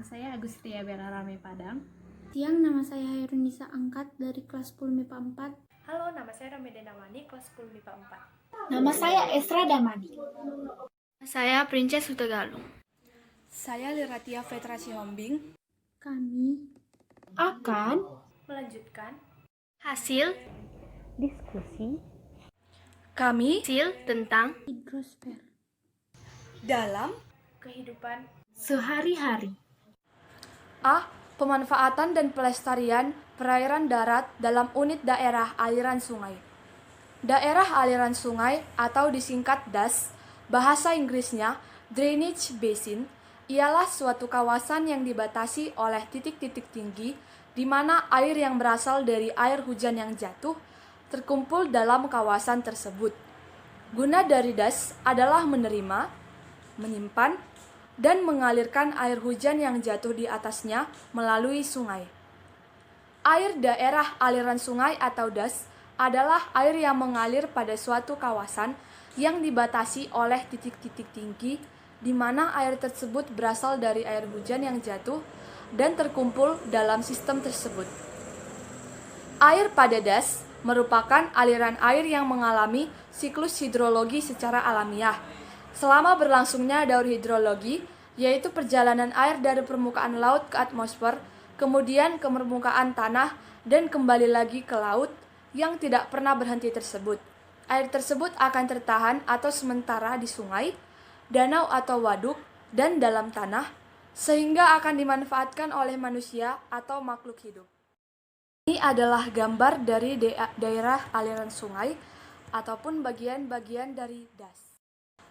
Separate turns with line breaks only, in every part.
Nama saya Agustia Bella Rame Padang.
Siang, nama saya Hairunisa Angkat dari kelas 10 MIPA 4.
Halo, nama saya Ramedana Mani, kelas 10 MIPA 4.
Nama saya Esra Damani.
Saya Princess Hutagalung.
Saya Liratia Vetra Sihombing.
Kami
Akan
melanjutkan
hasil
diskusi
tentang
hidrosfer
Dalam
kehidupan
sehari-hari.
A. Pemanfaatan dan pelestarian perairan darat dalam unit daerah aliran sungai. Daerah aliran sungai atau disingkat DAS, bahasa Inggrisnya Drainage Basin, ialah suatu kawasan yang dibatasi oleh titik-titik tinggi di mana air yang berasal dari air hujan yang jatuh terkumpul dalam kawasan tersebut. Guna dari DAS adalah menerima, menyimpan, dan mengalirkan air hujan yang jatuh di atasnya melalui sungai. Air daerah aliran sungai atau DAS adalah air yang mengalir pada suatu kawasan yang dibatasi oleh titik-titik tinggi di mana air tersebut berasal dari air hujan yang jatuh dan terkumpul dalam sistem tersebut. Air pada DAS merupakan aliran air yang mengalami siklus hidrologi secara alamiah. Selama berlangsungnya daur hidrologi, yaitu perjalanan air dari permukaan laut ke atmosfer, kemudian ke permukaan tanah, dan kembali lagi ke laut yang tidak pernah berhenti tersebut. Air tersebut akan tertahan atau sementara di sungai, danau atau waduk, dan dalam tanah, sehingga akan dimanfaatkan oleh manusia atau makhluk hidup. Ini adalah gambar dari daerah aliran sungai ataupun bagian-bagian dari DAS.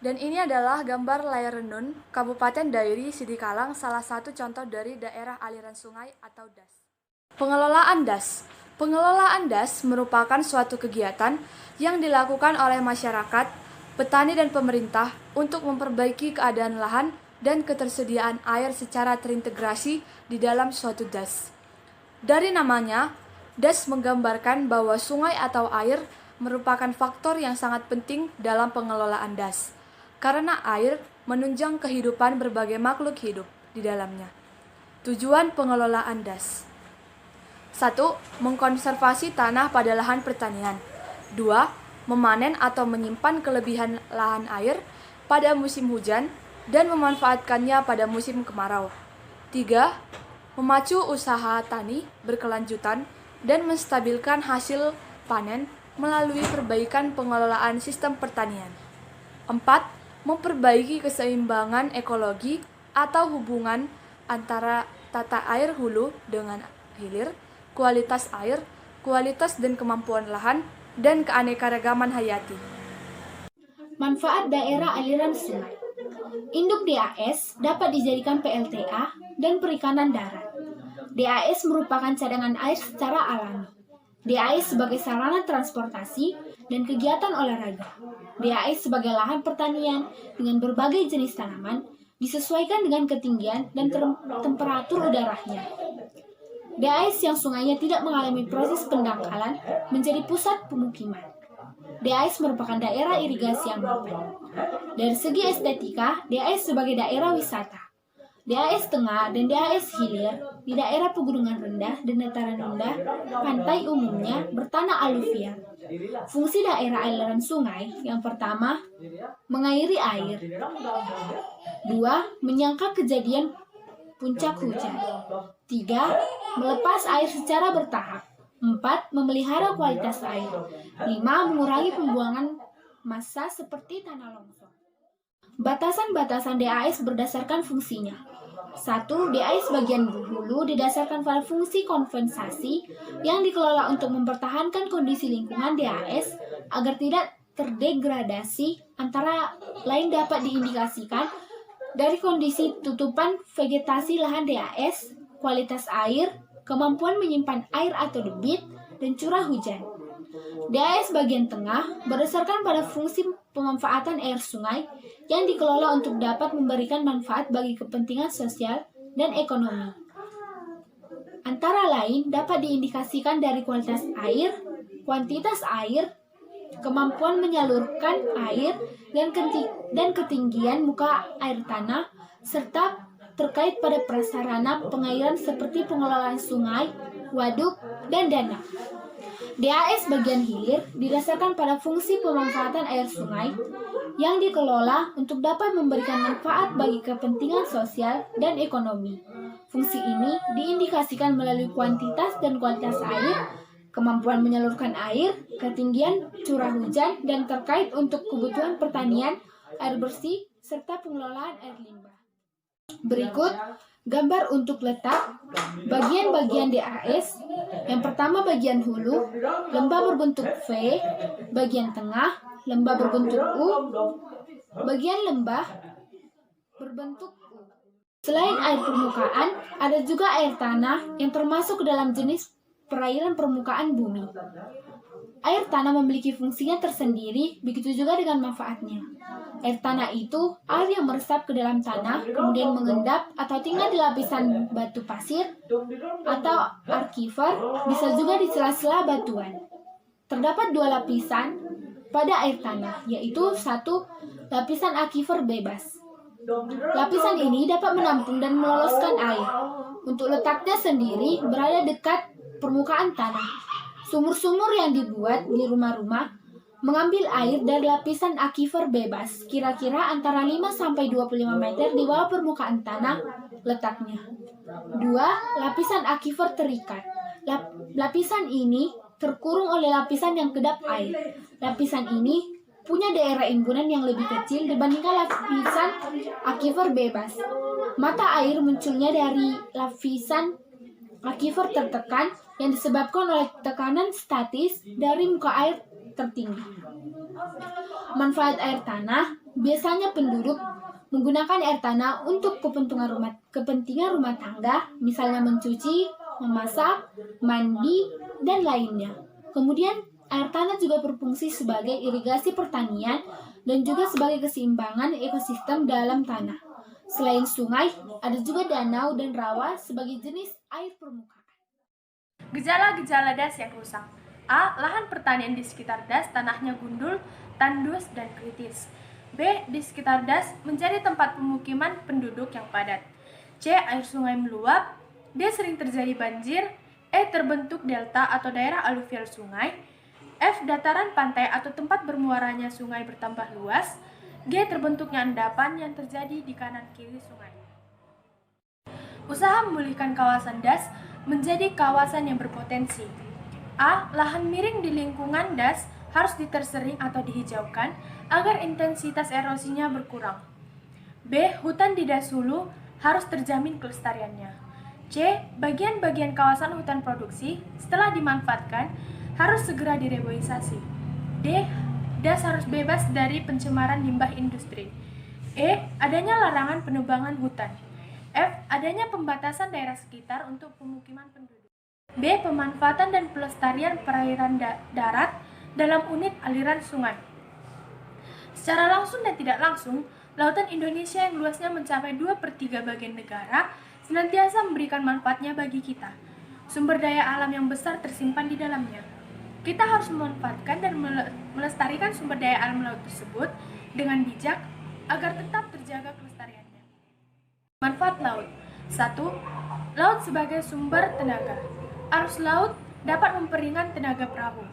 Dan ini adalah gambar Lairunun, Kabupaten Dairi, Sidikalang, salah satu contoh dari daerah aliran sungai atau DAS. Pengelolaan DAS. Pengelolaan DAS merupakan suatu kegiatan yang dilakukan oleh masyarakat, petani dan pemerintah untuk memperbaiki keadaan lahan dan ketersediaan air secara terintegrasi di dalam suatu DAS. Dari namanya, DAS menggambarkan bahwa sungai atau air merupakan faktor yang sangat penting dalam pengelolaan DAS, karena air menunjang kehidupan berbagai makhluk hidup di dalamnya. Tujuan pengelolaan DAS: 1. Mengkonservasi tanah pada lahan pertanian. 2. Memanen atau menyimpan kelebihan lahan air pada musim hujan dan memanfaatkannya pada musim kemarau. 3. Memacu usaha tani berkelanjutan dan menstabilkan hasil panen melalui perbaikan pengelolaan sistem pertanian. 4. Memperbaiki keseimbangan ekologi atau hubungan antara tata air hulu dengan hilir, kualitas air, kualitas dan kemampuan lahan, dan keanekaragaman hayati.
Manfaat daerah aliran sungai. Induk DAS dapat dijadikan PLTA dan perikanan darat. DAS merupakan cadangan air secara alami. DAS sebagai sarana transportasi dan kegiatan olahraga. DAS sebagai lahan pertanian dengan berbagai jenis tanaman disesuaikan dengan ketinggian dan temperatur udaranya. DAS yang sungainya tidak mengalami proses pendangkalan menjadi pusat pemukiman. DAS merupakan daerah irigasi yang mapan. Dari segi estetika, DAS sebagai daerah wisata. DAS tengah dan DAS hilir di daerah pegunungan rendah dan dataran rendah, pantai umumnya bertanah aluvial. Fungsi daerah aliran sungai yang pertama, mengairi air. 2. Menyangka kejadian puncak hujan. 3. Melepas air secara bertahap. 4. Memelihara kualitas air. 5. Mengurangi pembuangan massa seperti tanah longsor. Batasan-batasan DAS berdasarkan fungsinya. 1. DAS bagian hulu didasarkan pada fungsi kompensasi yang dikelola untuk mempertahankan kondisi lingkungan DAS agar tidak terdegradasi, antara lain dapat diindikasikan dari kondisi tutupan vegetasi lahan DAS, kualitas air, kemampuan menyimpan air atau debit, dan curah hujan. DAS bagian tengah berdasarkan pada fungsi pemanfaatan air sungai yang dikelola untuk dapat memberikan manfaat bagi kepentingan sosial dan ekonomi. Antara lain dapat diindikasikan dari kualitas air, kuantitas air, kemampuan menyalurkan air, dan ketinggian muka air tanah, serta terkait pada prasarana pengairan seperti pengelolaan sungai, waduk, dan danau. DAS bagian hilir didasarkan pada fungsi pemanfaatan air sungai yang dikelola untuk dapat memberikan manfaat bagi kepentingan sosial dan ekonomi. Fungsi ini diindikasikan melalui kuantitas dan kualitas air, kemampuan menyalurkan air, ketinggian curah hujan, dan terkait untuk kebutuhan pertanian, air bersih, serta pengelolaan air limbah. Berikut gambar untuk letak bagian-bagian DAS. Yang pertama bagian hulu, lembah berbentuk V, bagian tengah, lembah berbentuk U, bagian lembah berbentuk U. Selain air permukaan, ada juga air tanah yang termasuk ke dalam jenis perairan permukaan bumi. Air tanah memiliki fungsinya tersendiri, begitu juga dengan manfaatnya. Air tanah itu air yang meresap ke dalam tanah, kemudian mengendap atau tinggal di lapisan batu pasir atau aquifer, bisa juga di sela-sela batuan. Terdapat dua lapisan pada air tanah, yaitu satu lapisan aquifer bebas. Lapisan ini dapat menampung dan meloloskan air. Untuk letaknya sendiri berada dekat permukaan tanah. Sumur-sumur yang dibuat di rumah-rumah mengambil air dari lapisan aquifer bebas, kira-kira antara 5-25 meter di bawah permukaan tanah letaknya. 2. Lapisan aquifer terikat. Lapisan ini terkurung oleh lapisan yang kedap air. Lapisan ini punya daerah imbunan yang lebih kecil dibandingkan lapisan aquifer bebas. Mata air munculnya dari lapisan aquifer tertekan yang disebabkan oleh tekanan statis dari muka air tertinggi. Manfaat air tanah, biasanya penduduk menggunakan air tanah untuk kepentingan rumah tangga, misalnya mencuci, memasak, mandi, dan lainnya. Kemudian, air tanah juga berfungsi sebagai irigasi pertanian dan juga sebagai keseimbangan ekosistem dalam tanah. Selain sungai, ada juga danau dan rawa sebagai jenis air permukaan.
Gejala-gejala das yang rusak. A. Lahan pertanian di sekitar das tanahnya gundul, tandus, dan kritis. B. Di sekitar das menjadi tempat pemukiman penduduk yang padat. C. Air sungai meluap. D. Sering terjadi banjir. E. Terbentuk delta atau daerah aluvial sungai. F. Dataran pantai atau tempat bermuaranya sungai bertambah luas. G. Terbentuknya endapan yang terjadi di kanan kiri sungai. Usaha memulihkan kawasan das menjadi kawasan yang berpotensi. A. Lahan miring di lingkungan das harus ditersering atau dihijaukan agar intensitas erosinya berkurang. B. Hutan di das hulu harus terjamin kelestariannya. C. Bagian-bagian kawasan hutan produksi setelah dimanfaatkan harus segera direboisasi. D. Das harus bebas dari pencemaran limbah industri. E. Adanya larangan penebangan hutan. F. Adanya pembatasan daerah sekitar untuk pemukiman penduduk. B. Pemanfaatan dan pelestarian perairan darat dalam unit aliran sungai. Secara langsung dan tidak langsung, lautan Indonesia yang luasnya mencapai 2/3 bagian negara senantiasa memberikan manfaatnya bagi kita. Sumber daya alam yang besar tersimpan di dalamnya. Kita harus memanfaatkan dan melestarikan sumber daya alam laut tersebut dengan bijak agar tetap terjaga kelestariannya. Manfaat laut. 1. Laut sebagai sumber tenaga. Arus laut dapat memperingan tenaga perahu.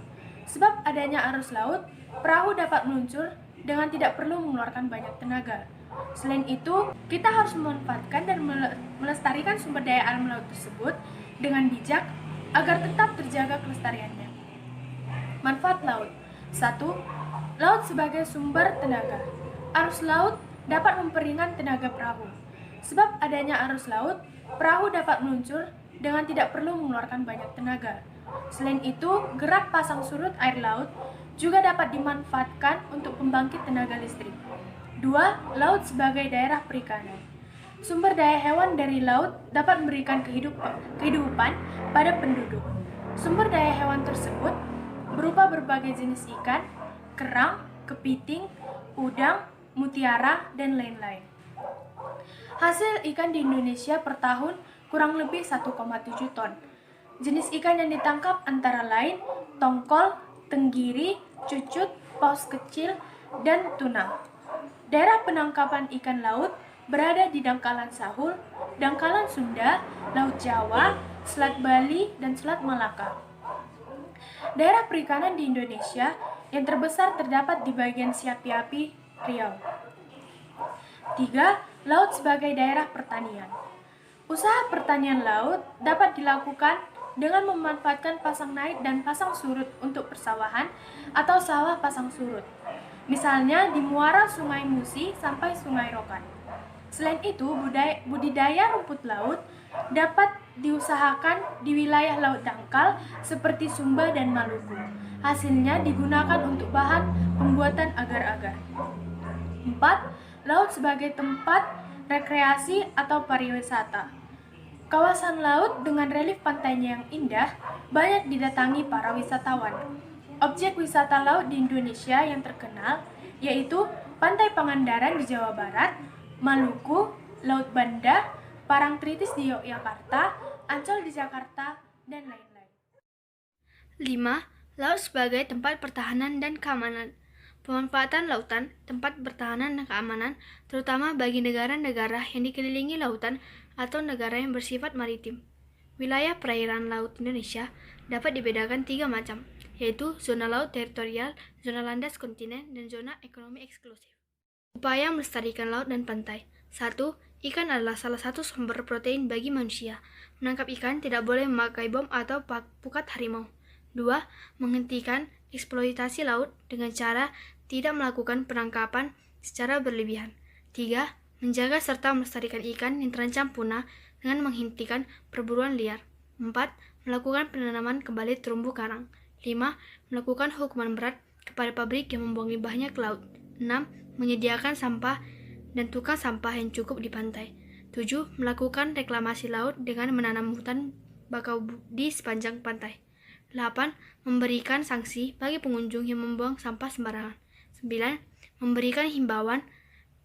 Sebab adanya arus laut, perahu dapat meluncur dengan tidak perlu mengeluarkan banyak tenaga. Selain itu, kita harus memanfaatkan dan melestarikan sumber daya alam laut tersebut dengan bijak agar tetap terjaga kelestariannya. Manfaat laut. 1. Laut sebagai sumber tenaga. Arus laut dapat memperingan tenaga perahu. Sebab adanya arus laut, perahu dapat meluncur dengan tidak perlu mengeluarkan banyak tenaga. Selain itu, gerak pasang surut air laut juga dapat dimanfaatkan untuk pembangkit tenaga listrik. 2. Laut sebagai daerah perikanan. Sumber daya hewan dari laut dapat memberikan kehidupan pada penduduk. Sumber daya hewan tersebut berupa berbagai jenis ikan, kerang, kepiting, udang, mutiara, dan lain-lain. Hasil ikan di Indonesia per tahun kurang lebih 1,7 ton. Jenis ikan yang ditangkap antara lain tongkol, tenggiri, cucut, paus kecil, dan tuna. Daerah penangkapan ikan laut berada di dangkalan Sahul, Dangkalan Sunda, Laut Jawa, Selat Bali, dan Selat Malaka. Daerah perikanan di Indonesia yang terbesar terdapat di bagian Siapi-api, Riau. 3. Laut sebagai daerah pertanian. Usaha pertanian laut dapat dilakukan dengan memanfaatkan pasang naik dan pasang surut untuk persawahan atau sawah pasang surut. Misalnya di muara Sungai Musi sampai Sungai Rokan. Selain itu, budidaya rumput laut dapat diusahakan di wilayah laut dangkal seperti Sumba dan Maluku. Hasilnya digunakan untuk bahan pembuatan agar-agar. 4. Laut sebagai tempat rekreasi atau pariwisata. Kawasan laut dengan relief pantainya yang indah banyak didatangi para wisatawan. Objek wisata laut di Indonesia yang terkenal yaitu Pantai Pangandaran di Jawa Barat, Maluku, Laut Banda, Parangtritis di Yogyakarta, Ancol di Jakarta, dan lain-lain.
5. Laut sebagai tempat pertahanan dan keamanan. Pemanfaatan lautan, tempat pertahanan dan keamanan, terutama bagi negara-negara yang dikelilingi lautan atau negara yang bersifat maritim. Wilayah perairan laut Indonesia dapat dibedakan 3 macam, yaitu zona laut teritorial, zona landas kontinen, dan zona ekonomi eksklusif. Upaya melestarikan laut dan pantai. 1. Ikan adalah salah satu sumber protein bagi manusia. Menangkap ikan tidak boleh memakai bom atau pukat harimau. 2. Menghentikan eksploitasi laut dengan cara tidak melakukan penangkapan secara berlebihan. 3. Menjaga serta melestarikan ikan yang terancam punah dengan menghentikan perburuan liar. 4. Melakukan penanaman kembali terumbu karang. 5. Melakukan hukuman berat kepada pabrik yang membuang limbahnya ke laut. 6. Menyediakan sampah dan tukang sampah yang cukup di pantai. 7. Melakukan reklamasi laut dengan menanam hutan bakau di sepanjang pantai. 8. Memberikan sanksi bagi pengunjung yang membuang sampah sembarangan. 9. Memberikan himbauan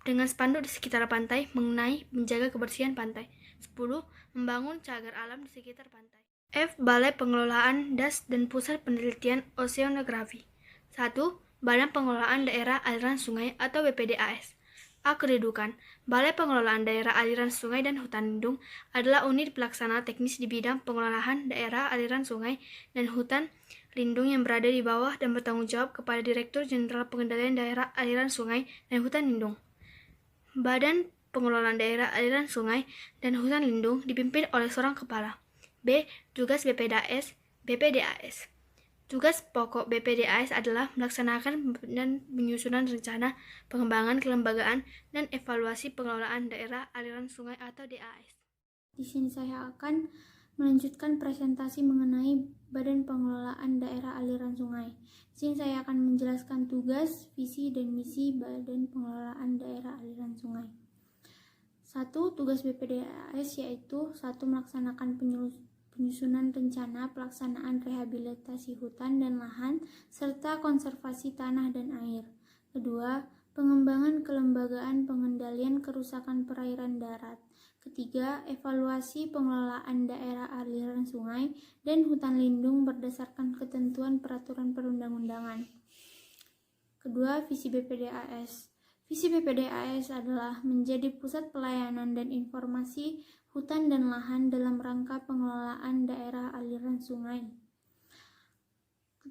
dengan spanduk di sekitar pantai mengenai menjaga kebersihan pantai. 10. Membangun cagar alam di sekitar pantai. F. Balai Pengelolaan DAS dan Pusat Penelitian Oceanografi. 1. Badan Pengelolaan Daerah Aliran Sungai atau BPDAS. A. Kedudukan. Balai Pengelolaan Daerah Aliran Sungai dan Hutan Lindung adalah unit pelaksana teknis di bidang pengelolaan daerah aliran sungai dan hutan lindung yang berada di bawah dan bertanggung jawab kepada Direktur Jenderal Pengendalian Daerah Aliran Sungai dan Hutan Lindung. Badan Pengelolaan Daerah Aliran Sungai dan Hutan Lindung dipimpin oleh seorang kepala. B. Tugas BPDAS, BPDAS. Tugas pokok BPDAS adalah melaksanakan dan penyusunan rencana pengembangan kelembagaan dan evaluasi pengelolaan daerah aliran sungai atau DAS.
Di sini saya akan melanjutkan presentasi mengenai Badan Pengelolaan Daerah Aliran Sungai. Di sini saya akan menjelaskan tugas, visi, dan misi Badan Pengelolaan Daerah Aliran Sungai. 1. Tugas BPDAS yaitu 1. Melaksanakan penyusunan rencana pelaksanaan rehabilitasi hutan dan lahan serta konservasi tanah dan air. 2. Pengembangan kelembagaan pengendalian kerusakan perairan darat. 3. Evaluasi pengelolaan daerah aliran sungai dan hutan lindung berdasarkan ketentuan peraturan perundang-undangan. 2. Visi BPDAS. Visi BPDAS adalah menjadi pusat pelayanan dan informasi hutan dan lahan dalam rangka pengelolaan daerah aliran sungai.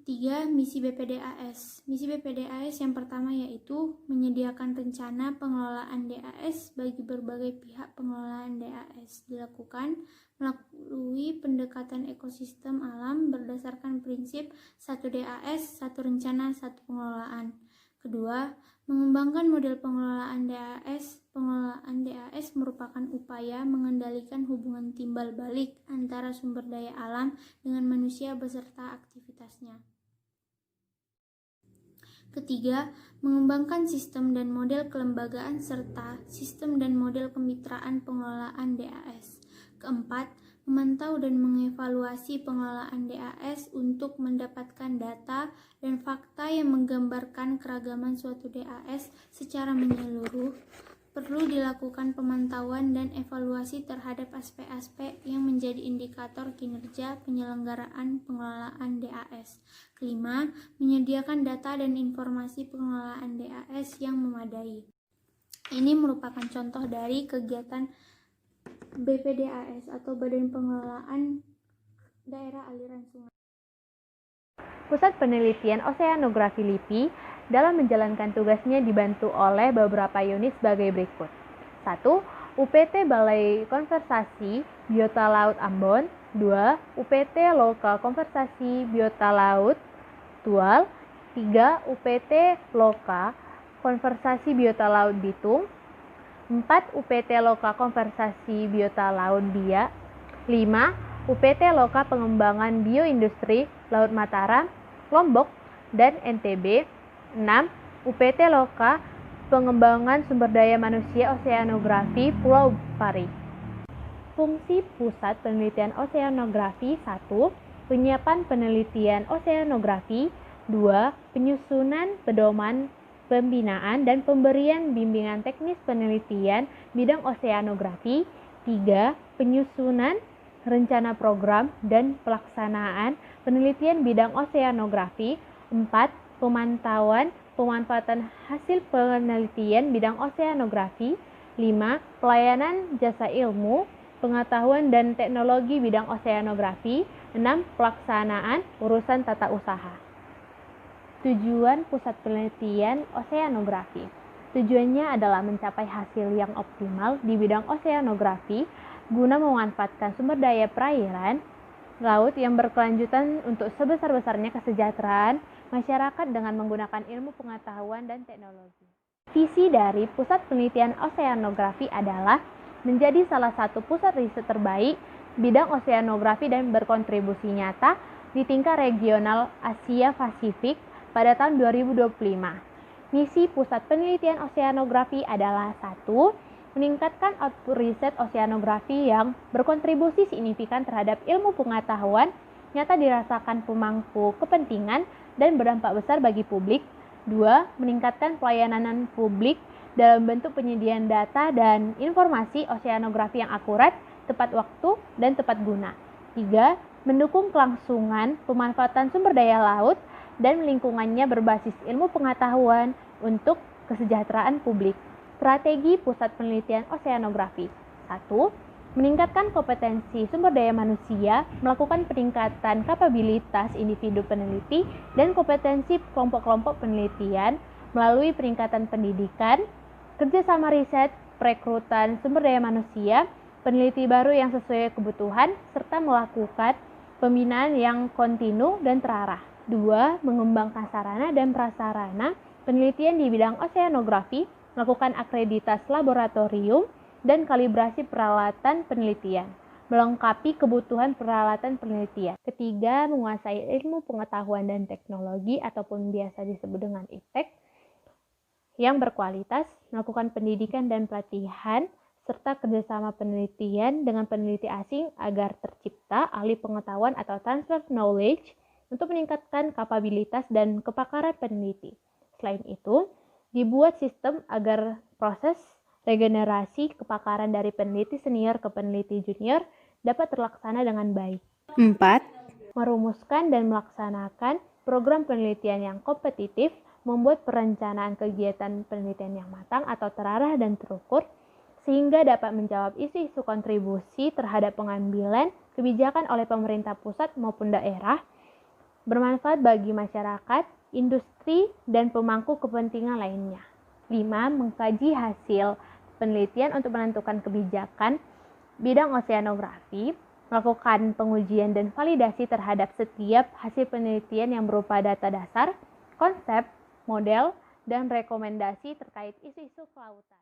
3. Misi BPDAS. Misi BPDAS yang pertama yaitu menyediakan rencana pengelolaan DAS bagi berbagai pihak. Pengelolaan DAS dilakukan melalui pendekatan ekosistem alam berdasarkan prinsip 1 DAS, 1 rencana, 1 pengelolaan. Kedua, mengembangkan model pengelolaan DAS. Pengelolaan DAS merupakan upaya mengendalikan hubungan timbal balik antara sumber daya alam dengan manusia beserta aktivitasnya. Ketiga, mengembangkan sistem dan model kelembagaan serta sistem dan model kemitraan pengelolaan DAS. Keempat, memantau dan mengevaluasi pengelolaan DAS untuk mendapatkan data dan fakta yang menggambarkan keragaman suatu DAS secara menyeluruh. Perlu dilakukan pemantauan dan evaluasi terhadap aspek-aspek yang menjadi indikator kinerja penyelenggaraan pengelolaan DAS. Kelima, menyediakan data dan informasi pengelolaan DAS yang memadai. Ini merupakan contoh dari kegiatan BPDAS atau Badan Pengelolaan Daerah Aliran Sungai.
Pusat Penelitian Oseanografi LIPI dalam menjalankan tugasnya dibantu oleh beberapa unit sebagai berikut. 1. UPT Balai Konservasi Biota Laut Ambon. 2. UPT Loka Konservasi Biota Laut Tual. 3. UPT Loka Konservasi Biota Laut Bitung. 4. UPT Loka Konservasi Biota Laut Biak. 5. UPT Loka Pengembangan Bioindustri Laut Mataram, Lombok, dan NTB. 6. UPT Loka Pengembangan Sumber Daya Manusia Oseanografi Pulau Pari. Fungsi Pusat Penelitian Oseanografi 1. Penyiapan penelitian oseanografi. 2. Penyusunan pedoman pembinaan dan pemberian bimbingan teknis penelitian bidang oseanografi. 3. Penyusunan rencana program dan pelaksanaan penelitian bidang oseanografi. 4. Pemantauan pemanfaatan hasil penelitian bidang oseanografi. 5. Pelayanan jasa ilmu, pengetahuan dan teknologi bidang oseanografi. 6. Pelaksanaan urusan tata usaha. Tujuan Pusat Penelitian Oseanografi. Tujuannya adalah mencapai hasil yang optimal di bidang oseanografi guna memanfaatkan sumber daya perairan laut yang berkelanjutan untuk sebesar-besarnya kesejahteraan masyarakat dengan menggunakan ilmu pengetahuan dan teknologi. Visi dari Pusat Penelitian Oseanografi adalah menjadi salah satu pusat riset terbaik bidang oseanografi dan berkontribusi nyata di tingkat regional Asia Pasifik pada tahun 2025. Misi Pusat Penelitian Oseanografi adalah 1. Meningkatkan output riset oseanografi yang berkontribusi signifikan terhadap ilmu pengetahuan nyata dirasakan pemangku kepentingan dan berdampak besar bagi publik. 2. Meningkatkan pelayanan publik dalam bentuk penyediaan data dan informasi oseanografi yang akurat, tepat waktu, dan tepat guna. 3. Mendukung kelangsungan pemanfaatan sumber daya laut dan lingkungannya berbasis ilmu pengetahuan untuk kesejahteraan publik. Strategi Pusat Penelitian Oseanografi. 1. Meningkatkan kompetensi sumber daya manusia, melakukan peningkatan kapabilitas individu peneliti dan kompetensi kelompok-kelompok penelitian melalui peningkatan pendidikan, kerjasama riset, perekrutan sumber daya manusia, peneliti baru yang sesuai kebutuhan, serta melakukan pembinaan yang kontinu dan terarah. 2. Mengembangkan sarana dan prasarana penelitian di bidang oseanografi, melakukan akreditasi laboratorium dan kalibrasi peralatan penelitian, melengkapi kebutuhan peralatan penelitian. 3. Menguasai ilmu pengetahuan dan teknologi ataupun biasa disebut dengan iptek yang berkualitas, melakukan pendidikan dan pelatihan, serta kerjasama penelitian dengan peneliti asing agar tercipta ahli pengetahuan atau transfer knowledge untuk meningkatkan kapabilitas dan kepakaran peneliti. Selain itu, dibuat sistem agar proses regenerasi kepakaran dari peneliti senior ke peneliti junior dapat terlaksana dengan baik. 4. Merumuskan dan melaksanakan program penelitian yang kompetitif, membuat perencanaan kegiatan penelitian yang matang atau terarah dan terukur, sehingga dapat menjawab isu-isu kontribusi terhadap pengambilan kebijakan oleh pemerintah pusat maupun daerah, bermanfaat bagi masyarakat, industri, dan pemangku kepentingan lainnya. 5. Mengkaji hasil penelitian untuk menentukan kebijakan bidang oseanografi, melakukan pengujian dan validasi terhadap setiap hasil penelitian yang berupa data dasar, konsep, model, dan rekomendasi terkait isu-isu kelautan.